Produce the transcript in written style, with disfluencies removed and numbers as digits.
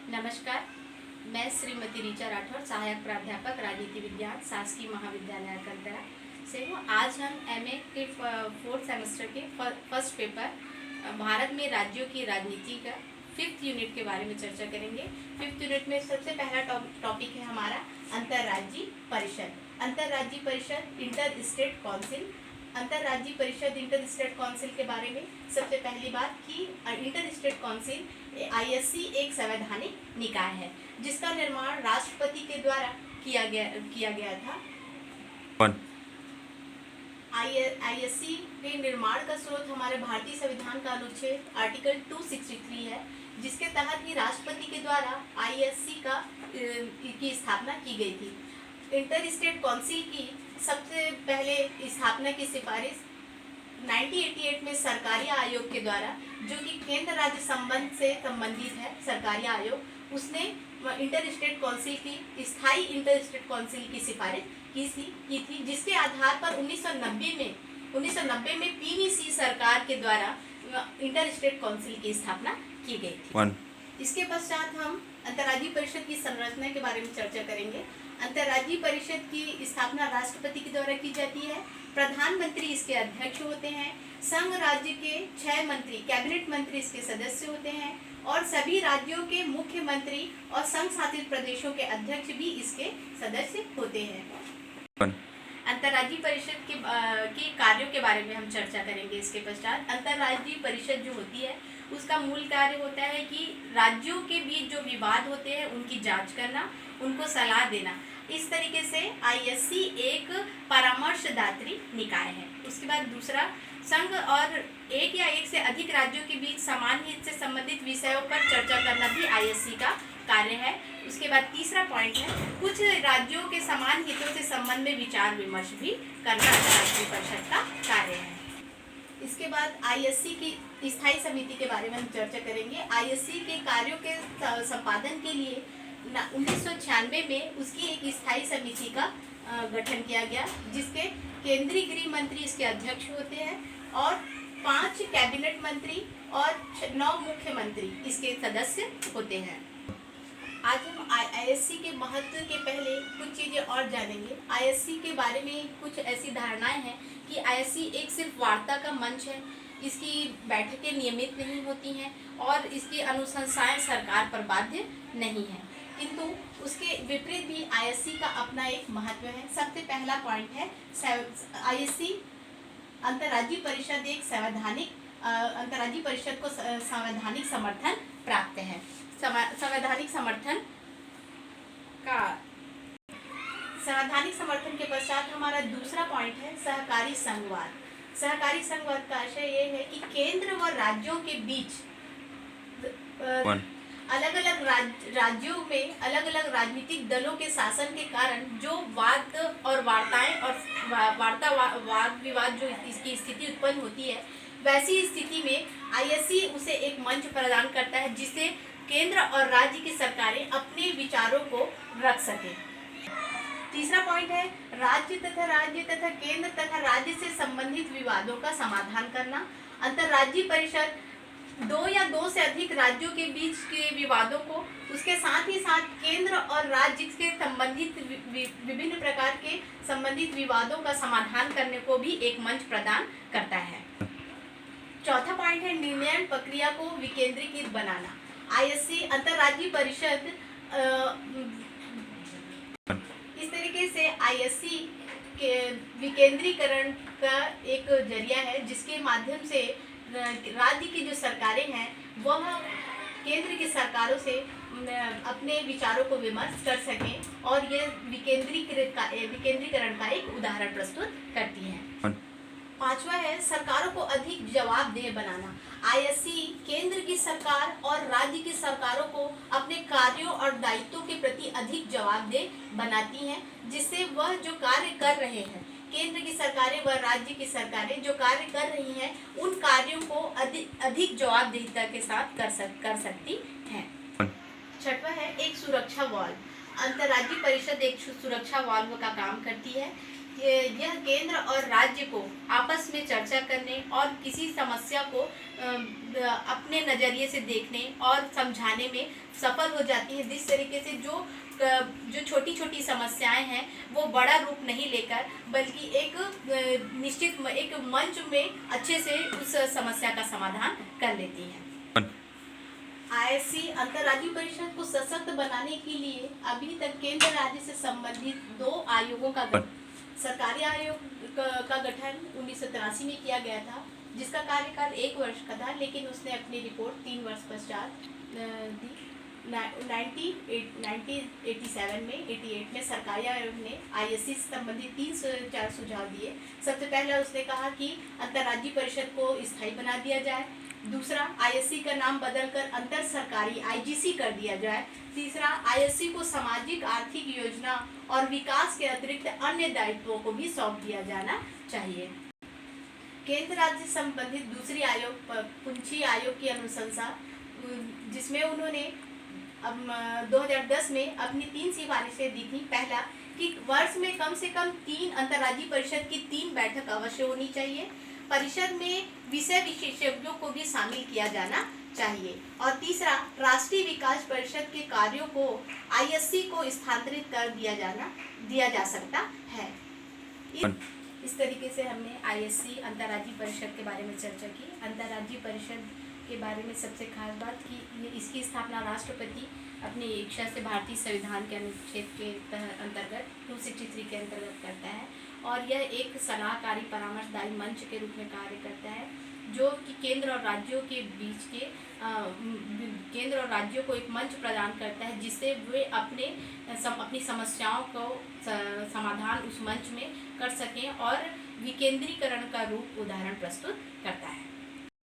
नमस्कार, मैं श्रीमती ऋचा राठौर, सहायक प्राध्यापक राजनीति विज्ञान, शासकीय महाविद्यालय अकलतरा से हूँ। आज हम एमए के फोर्थ सेमेस्टर के फर्स्ट पेपर भारत में राज्यों की राजनीति का 5th यूनिट के बारे में चर्चा करेंगे। 5th यूनिट में सबसे पहला टॉपिक है हमारा अंतर्राज्यीय परिषद। अंतर्राज्यीय परिषद, इंटर स्टेट काउंसिल। अंतर्राज्यीय परिषद, इंटर स्टेट काउंसिल के बारे में सबसे पहली बात कि इंटर स्टेट काउंसिल आईएससी एक संवैधानिक निकाय है जिसका निर्माण राष्ट्रपति के द्वारा किया गया था। आईएससी के निर्माण का स्रोत हमारे भारतीय संविधान का अनुच्छेद आर्टिकल 263 है, जिसके तहत ही राष्ट्रपति के द्वारा आईएससी की स्थापना की गई थी। इंटर स्टेट काउंसिल की सबसे पहले स्थापना की सिफारिश 1988 में सरकारी आयोग के द्वारा, जो कि केंद्र राज्य संबंध से संबंधित है, सरकारी आयोग, उसने इंटर स्टेट काउंसिल की स्थायी इंटर स्टेट काउंसिल की सिफारिश की थी, जिसके आधार पर 1990 में पीवीसी सरकार के द्वारा इंटर स्टेट काउंसिल की स्थापना की गई थी। इसके पश्चात हम अंतर्राज्यीय परिषद की संरचना के बारे में चर्चा करेंगे। अंतर्राज्यीय परिषद की स्थापना राष्ट्रपति के द्वारा की जाती है। प्रधानमंत्री इसके अध्यक्ष होते हैं। संघ राज्य के 6 मंत्री, कैबिनेट मंत्री इसके सदस्य होते हैं और सभी राज्यों के मुख्यमंत्री और संघ शासित प्रदेशों के अध्यक्ष भी इसके सदस्य होते हैं। अंतर्राज्यीय परिषद के कार्यों के बारे में हम चर्चा करेंगे। इसके पश्चात अंतर्राज्यीय परिषद जो होती है उसका मूल कार्य होता है कि राज्यों के बीच जो विवाद होते हैं उनकी जांच करना, उनको सलाह देना। इस तरीके से आईएससी एक परामर्शदात्री निकाय है। उसके बाद दूसरा, संघ और एक या एक से अधिक राज्यों के बीच समान हित से संबंधित विषयों पर चर्चा करना भी आईएससी का कार्य है। उसके बाद तीसरा पॉइंट है, कुछ राज्यों के समान हितों से संबंध में विचार विमर्श भी करना अंतर्राज्यीय परिषद का कार्य है। इसके बाद आईएससी की स्थायी समिति के बारे में हम चर्चा करेंगे। आईएससी के कार्यों के संपादन के लिए 1996 में उसकी एक स्थायी समिति का गठन किया गया, जिसके केंद्रीय गृह मंत्री इसके अध्यक्ष होते हैं और 5 कैबिनेट मंत्री और 9 मुख्यमंत्री इसके सदस्य होते हैं। आज हम आईएससी के महत्व के पहले कुछ चीज़ें और जानेंगे। आईएससी के बारे में कुछ ऐसी धारणाएं हैं कि आईएससी एक सिर्फ वार्ता का मंच है, इसकी बैठकें नियमित नहीं होती हैं और इसकी अनुशंसाएं सरकार पर बाध्य नहीं है, किंतु उसके विपरीत भी आईएससी का अपना एक महत्व है। सबसे पहला पॉइंट है, आईएससी अंतर्राज्यीय परिषद एक अंतर्राज्यीय परिषद को संवैधानिक समर्थन प्राप्त है। संवैधानिक समर्थन के पश्चात हमारा दूसरा पॉइंट है सहकारी संघवाद। सहकारी संघवाद का आशय ये है कि केंद्र व राज्यों के बीच अलग अलग राज्यों में अलग अलग राजनीतिक दलों के शासन के कारण जो वाद और वाद विवाद जो इसकी स्थिति उत्पन्न होती है, वैसी स्थिति में आईएससी उसे एक मंच प्रदान करता है जिससे केंद्र और राज्य की सरकारें अपने विचारों को रख सकें। तीसरा पॉइंट है राज्य तथा केंद्र तथा राज्य से संबंधित विवादों का समाधान करना। अंतर्राज्यीय परिषद 2 या 2 से अधिक राज्यों के बीच के विवादों को, उसके साथ ही साथ केंद्र और राज्य से संबंधित विभिन्न प्रकार के संबंधित विवादों का समाधान करने को भी एक मंच प्रदान करता है। चौथा पॉइंट है निर्णय प्रक्रिया को विकेंद्रीकृत बनाना। आईएससी अंतर्राज्यीय परिषद इस तरीके से आईएससी के विकेंद्रीकरण का एक जरिया है, जिसके माध्यम से राज्य की जो सरकारें हैं वह केंद्र की सरकारों से अपने विचारों को विमर्श कर सकें और ये विकेंद्रीकरण का एक उदाहरण प्रस्तुत करती हैं। पांचवा है सरकारों को अधिक जवाबदेह बनाना। आईएससी केंद्र की सरकार और राज्य की सरकारों को अपने कार्यों और दायित्वों के प्रति अधिक जवाबदेह बनाती हैं, जिससे वह जो कार्य कर रहे हैं, केंद्र की सरकारें व राज्य की सरकारें जो कार्य कर रही हैं उन कार्यों को अधिक जवाबदेहिता के साथ कर सकती हैं। छठवां है एक सुरक्षा वाल्व। अंतर्राज्यीय परिषद एक सुरक्षा वाल्व का काम करती है। यह केंद्र और राज्य को आपस में चर्चा करने और किसी समस्या को अपने नज़रिए से देखने और समझाने में सफल हो जाती है, जिस तरीके से जो छोटी छोटी समस्याएं हैं वो बड़ा रूप नहीं लेकर बल्कि एक निश्चित एक मंच में अच्छे से उस समस्या का समाधान कर लेती है। आईएससी अंतर्राज्यीय परिषद को सशक्त बनाने के लिए अभी तक केंद्र राज्य से संबंधित 2 आयोगों का सरकारी आयोग का गठन 1983 में किया गया था, जिसका कार्यकाल 1 वर्ष का था, लेकिन उसने अपनी रिपोर्ट 3 वर्ष पश्चात दी। 1988 में सरकारी आयोग ने आईएससी से संबंधित 3 सुझाव दिए। सबसे पहले उसने कहा कि अंतर्राज्यीय परिषद को स्थायी बना दिया जाए। दूसरा, आईएससी का नाम बदलकर अंतर सरकारी आईजीसी कर दिया जाए। तीसरा, आईएससी को सामाजिक आर्थिक योजना और विकास के अतिरिक्त अन्य दायित्वों को भी सौंप दिया जाना चाहिए। केंद्र राज्य संबंधित दूसरी आयोग पुंछी आयोग की अनुशंसा, जिसमें उन्होंने 2010 में अपनी 3 सिफारिशें दी थी। पहला, कि वर्ष में कम से कम 3 अंतर्राज्यीय परिषद की 3 बैठक अवश्य होनी चाहिए। परिषद में विषय विशेषज्ञों को भी शामिल किया जाना चाहिए। और तीसरा, राष्ट्रीय विकास परिषद के कार्यों को आईएससी को स्थानांतरित कर दिया जा सकता है। इस तरीके से हमने आईएससी अंतर्राज्यीय परिषद के बारे में चर्चा की। अंतर्राज्यीय परिषद के बारे में सबसे खास बात कि इसकी स्थापना राष्ट्रपति अपनी इच्छा से भारतीय संविधान के अनुच्छेद के अंतर्गत 263 के अंतर्गत करता है, और यह एक सलाहकारी परामर्शदायी मंच के रूप में कार्य करता है, जो कि केंद्र और राज्यों के बीच के केंद्र और राज्यों को एक मंच प्रदान करता है, जिससे वे अपनी समस्याओं को समाधान उस मंच में कर सकें और विकेंद्रीकरण का रूप उदाहरण प्रस्तुत करता है।